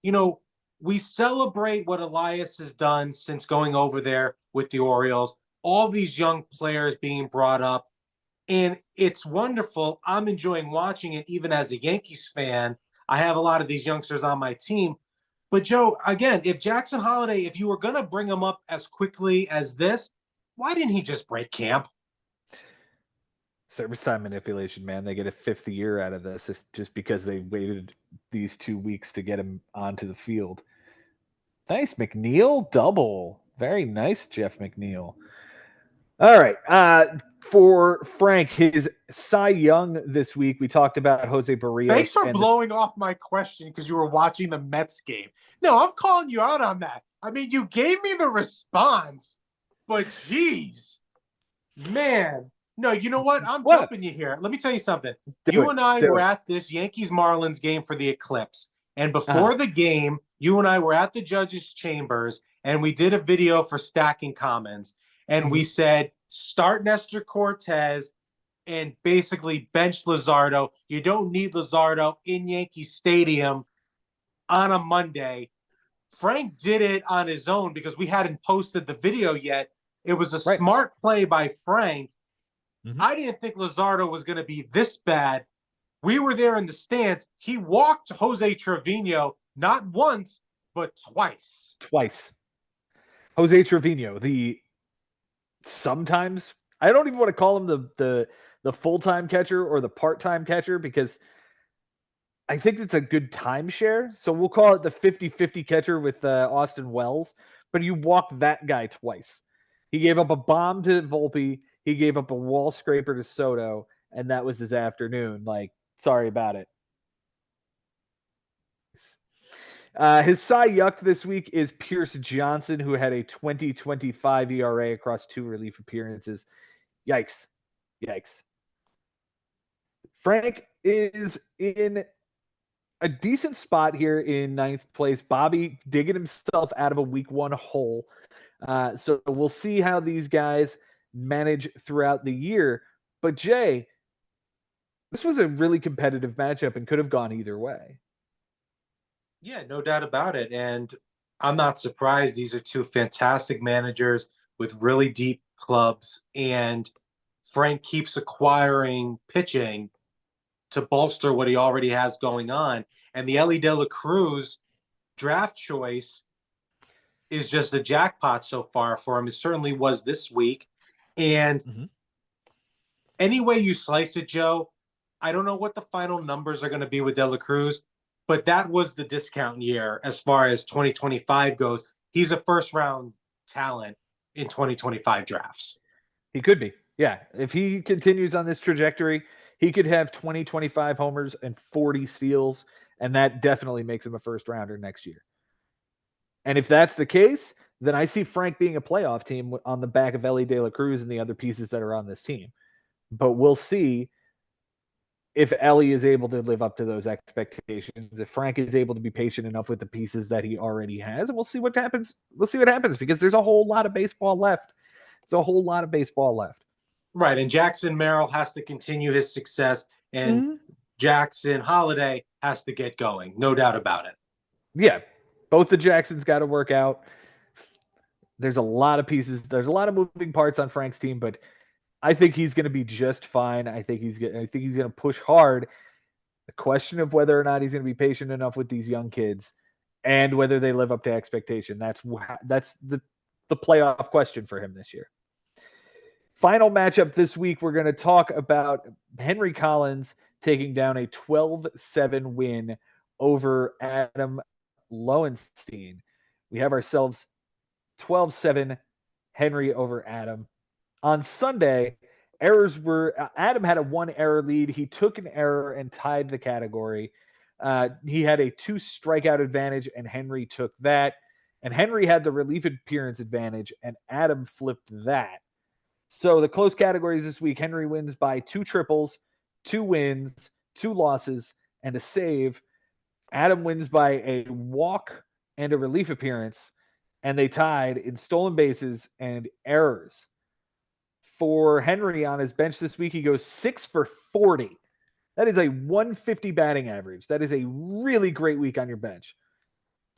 You know, we celebrate what Elias has done since going over there with the Orioles, all these young players being brought up, and it's wonderful. I'm enjoying watching it even as a Yankees fan. I have a lot of these youngsters on my team. But Joe, again, if Jackson Holliday, if you were going to bring him up as quickly as this, why didn't he just break camp? Service time manipulation, man. They get a 5th year out of this just because they waited these 2 weeks to get him onto the field. Nice McNeil double. Very nice, Jeff McNeil. All right. For Frank, his Cy Young this week, we talked about Jose Barrios. Thanks for blowing off my question because you were watching the Mets game. No, I'm calling you out on that. I mean, you gave me the response, but geez, man. No, you know what? I'm jumping you here. Let me tell you something. You and I were at this Yankees-Marlins game for the Eclipse. And before the game, you and I were at the judges' chambers, and we did a video for Stacking Commons. And we said, start Nestor Cortez and basically bench Luzardo. You don't need Luzardo in Yankee Stadium on a Monday. Frank did it on his own because we hadn't posted the video yet. It was a smart play by Frank. I didn't think Luzardo was going to be this bad. We were there in the stands. He walked Jose Trevino not once, but twice. Jose Trevino, sometimes I don't even want to call him the full-time catcher or the part-time catcher because I think it's a good timeshare. So we'll call it the 50-50 catcher with Austin Wells. But you walked that guy twice. He gave up a bomb to Volpe. He gave up a wall scraper to Soto, and that was his afternoon. Like, sorry about it. His Cy Yuck this week is Pierce Johnson, who had a 20.25 ERA across 2 relief appearances. Yikes. Frank is in a decent spot here in 9th place. Bobby digging himself out of a week 1 hole. So we'll see how these guys manage throughout the year. But Jay, this was a really competitive matchup and could have gone either way. Yeah, no doubt about it. And I'm not surprised. These are 2 fantastic managers with really deep clubs. And Frank keeps acquiring pitching to bolster what he already has going on. And the Elly De La Cruz draft choice is just a jackpot so far for him. It certainly was this week. And any way you slice it, Joe, I don't know what the final numbers are going to be with De La Cruz, but that was the discount year as far as 2025 goes. He's a first-round talent in 2025 drafts. He could be. Yeah. If he continues on this trajectory, he could have 25 homers and 40 steals, and that definitely makes him a first-rounder next year. And if that's the case, then I see Frank being a playoff team on the back of Elly De La Cruz and the other pieces that are on this team. But we'll see if Elly is able to live up to those expectations, if Frank is able to be patient enough with the pieces that he already has, and we'll see what happens. We'll see what happens because there's a whole lot of baseball left. Right, and Jackson Merrill has to continue his success, and Jackson Holliday has to get going. No doubt about it. Yeah, both the Jacksons got to work out. There's a lot of pieces. There's a lot of moving parts on Frank's team, but I think he's going to be just fine. I think he's going to push hard. The question of whether or not he's going to be patient enough with these young kids, and whether they live up to expectation. That's the playoff question for him this year. Final matchup this week, we're going to talk about Henry Collins taking down a 12-7 win over Adam Lowenstein. We have ourselves 12-7 Henry over Adam. On Sunday, Adam had a 1-error lead. He took an error and tied the category. He had a 2 strikeout advantage, and Henry took that. And Henry had the relief appearance advantage, and Adam flipped that. So the close categories this week, Henry wins by 2 triples, 2 wins, 2 losses, and a save. Adam wins by a walk and a relief appearance, and they tied in stolen bases and errors. For Henry on his bench this week, he goes 6 for 40. That is a 150 batting average. That is a really great week on your bench.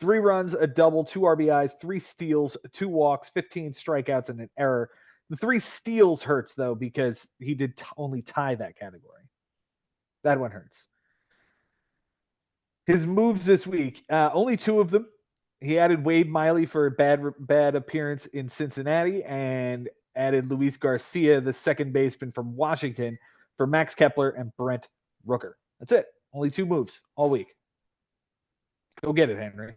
3 runs, a double, 2 RBIs, 3 steals, 2 walks, 15 strikeouts, and an error. The 3 steals hurts, though, because he did only tie that category. That one hurts. His moves this week, only 2 of them. He added Wade Miley for a bad appearance in Cincinnati, and added Luis Garcia, the second baseman from Washington, for Max Kepler and Brent Rooker. That's it. Only 2 moves all week. Go get it, Henry.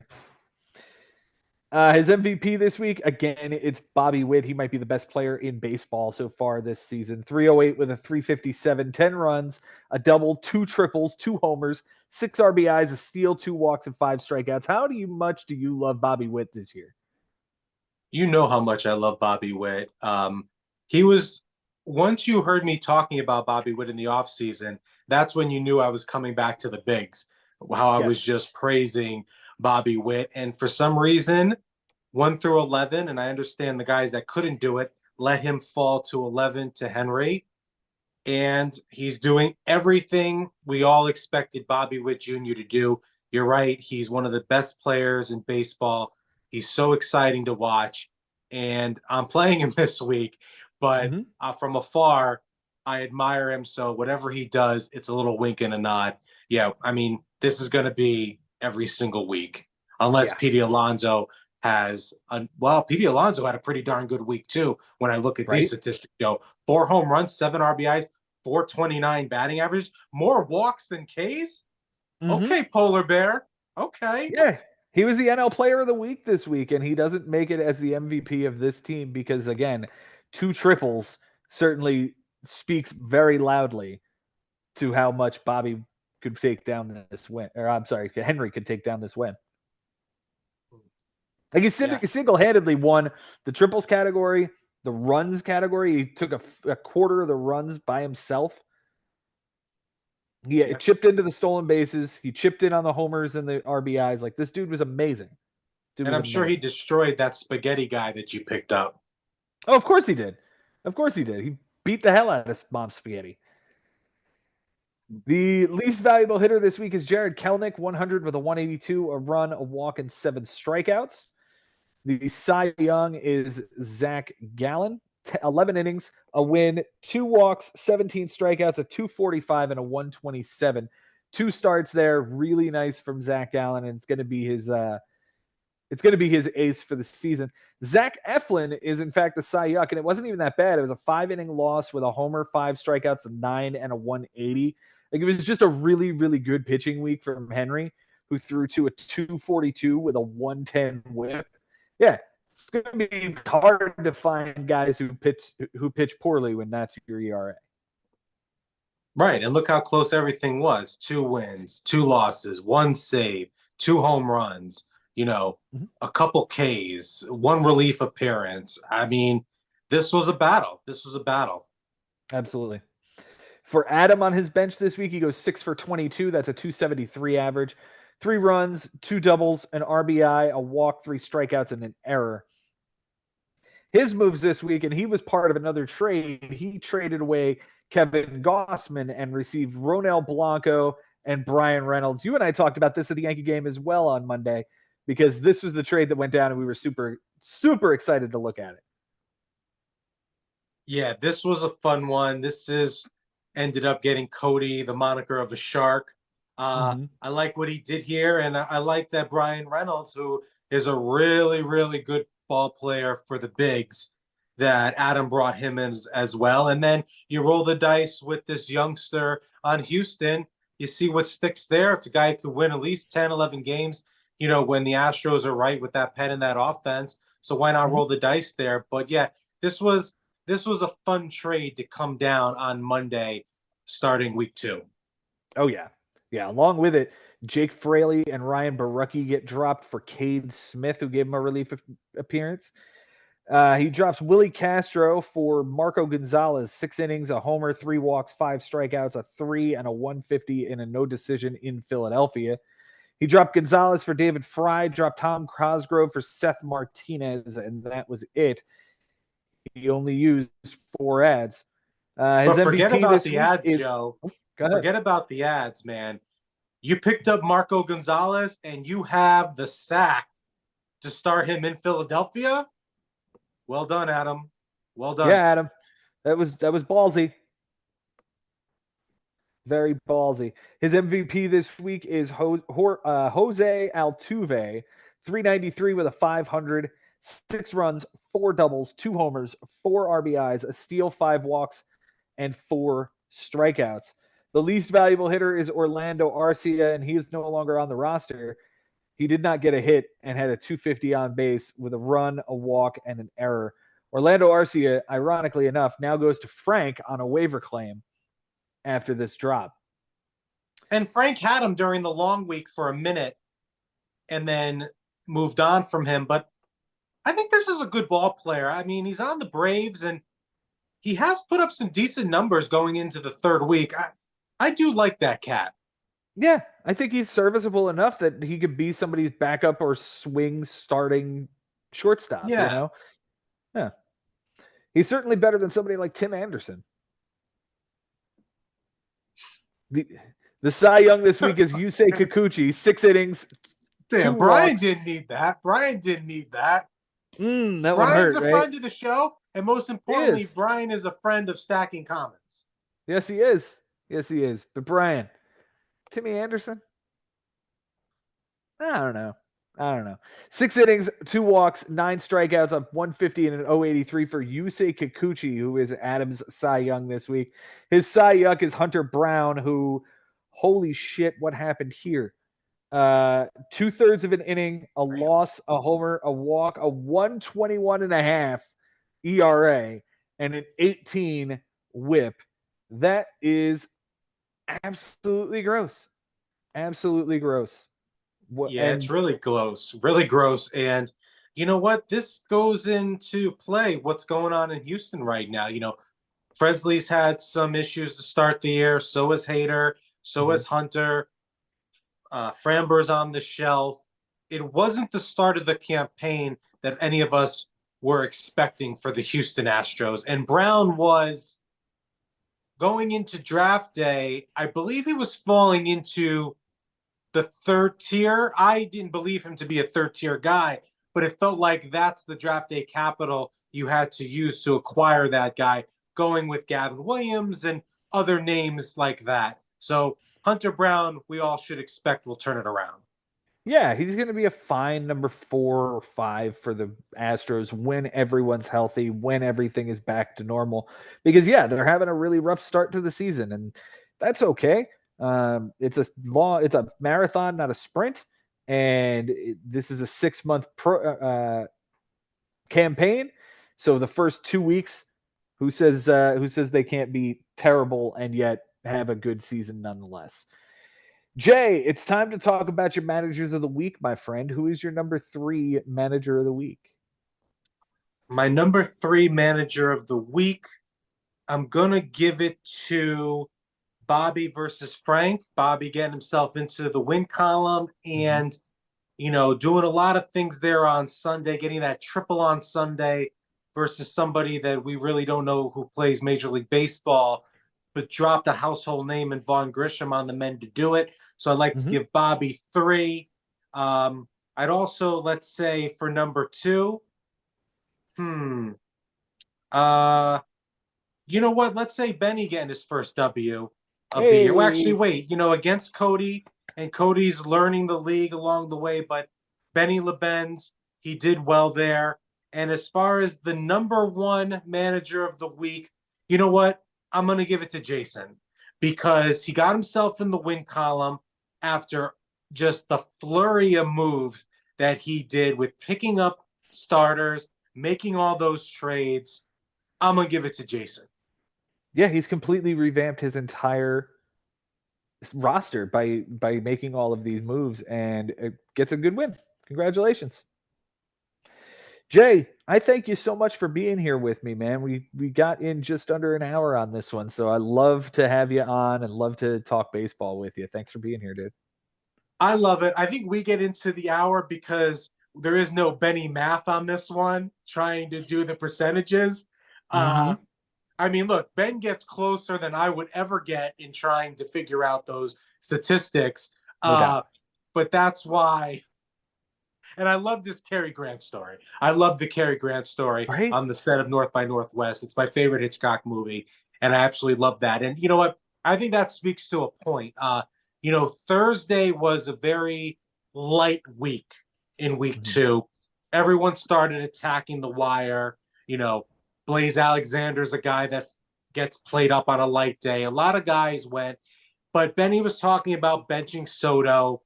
His MVP this week, again, it's Bobby Witt. He might be the best player in baseball so far this season. 308 with a 357, 10 runs, a double, 2 triples, 2 homers, 6 RBIs, a steal, 2 walks, and 5 strikeouts. How much do you love Bobby Witt this year? You know how much I love Bobby Witt. He was, once you heard me talking about Bobby Witt in the offseason, that's when you knew I was coming back to the bigs, how I was just praising Bobby Witt. And for some reason, 1 through 11, and I understand the guys that couldn't do it, let him fall to 11 to Henry. And he's doing everything we all expected Bobby Witt Jr. to do. You're right. He's one of the best players in baseball. He's so exciting to watch. And I'm playing him this week, but from afar, I admire him. So whatever he does, it's a little wink and a nod. Yeah, I mean, this is going to be every single week, unless Pete Alonso has Pete Alonso had a pretty darn good week too. When I look at these statistics, 4 home runs, 7 RBIs, 429 batting average, more walks than Ks. Okay, Polar Bear. Okay. Yeah, he was the NL Player of the Week this week, and he doesn't make it as the MVP of this team because, again, 2 triples certainly speaks very loudly to how much Bobby could take down this win. Or I'm sorry, Henry could take down this win. Like he single-handedly won the triples category, the runs category. He took a quarter of the runs by himself. He chipped into the stolen bases. He chipped in on the homers and the RBIs. Like, this dude was amazing. I'm sure he destroyed that spaghetti guy that you picked up. Oh, of course he did. Of course he did. He beat the hell out of Mom Spaghetti. The least valuable hitter this week is Jared Kelenic, 100 with a 182, a run, a walk, and 7 strikeouts. The Cy Young is Zach Gallen, 11 innings, a win, 2 walks, 17 strikeouts, a 245, and a 127. 2 starts there, really nice from Zach Gallen, and it's going to be his ace for the season. Zach Eflin is, in fact, the Cy Young, and it wasn't even that bad. It was a 5-inning loss with a homer, 5 strikeouts, a 9, and a 180. Like, it was just a really, really good pitching week from Henry, who threw to a 242 with a 110 whip. Yeah, it's going to be hard to find guys who pitch poorly when that's your ERA. Right, and look how close everything was. 2 wins, 2 losses, 1 save, 2 home runs, a couple Ks, 1 relief appearance. I mean, this was a battle. Absolutely. For Adam on his bench this week, he goes 6 for 22. That's a 273 average. 3 runs, 2 doubles, an RBI, a walk, 3 strikeouts, and an error. His moves this week, and he was part of another trade. He traded away Kevin Gossman and received Ronel Blanco and Bryan Reynolds. You and I talked about this at the Yankee game as well on Monday. because this was the trade that went down and we were super, super excited to look at it. Yeah, this was a fun one. This is ended up getting Cody the moniker of a shark. I like what he did here, and I like that Bryan Reynolds, who is a really, really good ball player for the bigs, that Adam brought him in as well. And then you roll the dice with this youngster on Houston. You see what sticks there. It's a guy who could win at least 10, 11 games, when the Astros are right with that pen and that offense. So why not roll the dice there? But yeah, this was a fun trade to come down on Monday, starting week 2. Oh yeah, yeah. Along with it, Jake Fraley and Ryan Barucki get dropped for Cade Smith, who gave him a relief appearance. He drops Willie Castro for Marco Gonzalez, 6 innings, a homer, 3 walks, 5 strikeouts, a 3 and a 150 in a no decision in Philadelphia. He dropped Gonzalez for David Fry, dropped Tom Cosgrove for Seth Martinez, and that was it. He only used 4 ads. His But forget MVP about this the week ads, is. Joe. Go ahead. Forget about the ads, man. You picked up Marco Gonzalez, and you have the sack to start him in Philadelphia. Well done, Adam. Well done. Yeah, Adam. That was ballsy. Very ballsy. His MVP this week is Jose Altuve, 393 with a 500, 6 runs, 4 doubles, 2 homers, 4 RBIs, a steal, 5 walks, and 4 strikeouts. The least valuable hitter is Orlando Arcia, and he is no longer on the roster. He did not get a hit and had a 250 on base with a run, a walk, and an error. Orlando Arcia, ironically enough, now goes to Frank on a waiver claim after this drop. And Frank had him during the long week for a minute and then moved on from him. But I think this is a good ball player. I mean, he's on the Braves, and he has put up some decent numbers going into the 3rd week. I do like that cat. Yeah, I think he's serviceable enough that he could be somebody's backup or swing starting shortstop, Yeah. Yeah. He's certainly better than somebody like Tim Anderson. The Cy Young this week is Yusei Kikuchi, 6 innings, Damn, 2 Bryan walks. didn't need that. Bryan didn't need that. That one Bryan's hurt, a right? friend of the show, and most importantly, Bryan is a friend of Stacking Comments. Yes, he is. Yes, he is. But Bryan, Timmy Anderson? I don't know. 6 innings, 2 walks, 9 strikeouts, up 150 and an 083 for Yusei Kikuchi, who is Adams' Cy Young this week. His Cy Young is Hunter Brown, who, holy shit, what happened here? 2/3 of an inning, a loss, a homer, a walk, a 121.5 ERA, and an 18 whip. That is absolutely gross. Absolutely gross. Yeah, it's really gross. Really gross. And you know what? This goes into play what's going on in Houston right now. Presley's had some issues to start the year. So has Hader. So has Hunter. Framber's on the shelf. It wasn't the start of the campaign that any of us were expecting for the Houston Astros. And Brown was going into draft day. I believe he was falling into the 3rd tier. I didn't believe him to be a 3rd tier guy, but it felt like that's the draft day capital you had to use to acquire that guy, going with Gavin Williams and other names like that. So Hunter Brown, we all should expect will turn it around. Yeah, he's going to be a fine number 4 or 5 for the Astros when everyone's healthy, when everything is back to normal. Because, yeah, they're having a really rough start to the season, and that's okay. It's a marathon, not a sprint, and this is a 6-month campaign. So the first 2 weeks, who says they can't be terrible and yet have a good season nonetheless? Jay, it's time to talk about your managers of the week, my friend. Who is your number 3 manager of the week? My number 3 manager of the week, I'm going to give it to Bobby versus Frank. Bobby getting himself into the win column and, doing a lot of things there on Sunday, getting that triple on Sunday versus somebody that we really don't know who plays Major League Baseball, but dropped a household name in Vaughn Grisham on the men to do it. So I'd like to give Bobby 3. I'd also, let's say, for number two, uh, you know what? Let's say Benny getting his first W of the year. Well, actually, Hey, wait. Against Cody, and Cody's learning the league along the way, but Benny LeBenz, he did well there. And as far as the number one manager of the week, you know what? I'm going to give it to Jason because he got himself in the win column after just the flurry of moves that he did with picking up starters, making all those trades. I'm going to give it to Jason. yeah, he's completely revamped his entire roster by making all of these moves, and it gets a good win. Congratulations. Jay, I thank you so much for being here with me, man. We got in just under an hour on this one, so I love to have you on and love to talk baseball with you. Thanks for being here, dude. I love it. I think we get into the hour because there is no Benny math on this one, trying to do the percentages. Mm-hmm. Uh, I mean, look, Ben gets closer than I would ever get in trying to figure out those statistics. No doubt. But that's why. And I love this Cary Grant story. I love the Cary Grant story Right? on the set of North by Northwest. It's my favorite Hitchcock movie, and I absolutely love that. And you know what? I think that speaks to a point. Thursday was a very light week in week Mm-hmm. two. Everyone started attacking the wire. You know, Blaze Alexander's a guy that gets played up on a light day. A lot of guys went, but Benny was talking about benching Soto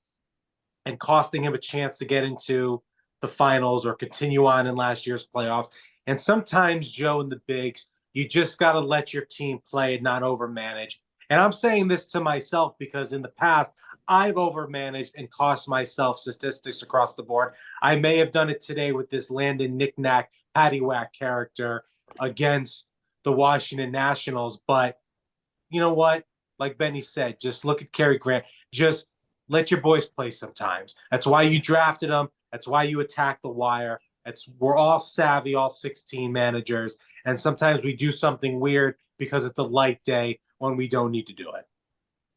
and costing him a chance to get into the finals or continue on in last year's playoffs. And sometimes, Joe, in the bigs, you just got to let your team play and not overmanage. And I'm saying this to myself because in the past, I've overmanaged and cost myself statistics across the board. I may have done it today with this Landon Knick-Knack Paddywhack character against the Washington Nationals. But you know what? Like Benny said, just look at Cary Grant. Just let your boys play sometimes. That's why you drafted them. That's why you attack the wire. We're all savvy, all 16 managers, and sometimes we do something weird because it's a light day when we don't need to do it.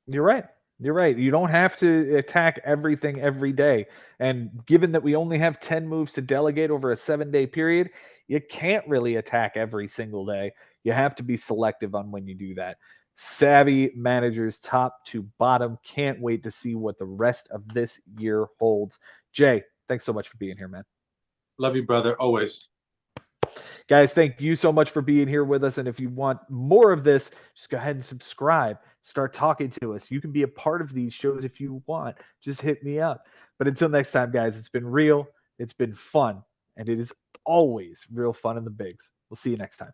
You're right. You're right. You don't have to attack everything every day. And given that we only have 10 moves to delegate over a 7-day period, you can't really attack every single day. You have to be selective on when you do that. Savvy managers, top to bottom. Can't wait to see what the rest of this year holds. Jay, thanks so much for being here, man. Love you, brother. Always. Guys, thank you so much for being here with us. And if you want more of this, just go ahead and subscribe. Start talking to us. You can be a part of these shows if you want. Just hit me up. But until next time, guys, it's been real, it's been fun, and it is always real fun in the bigs. We'll see you next time.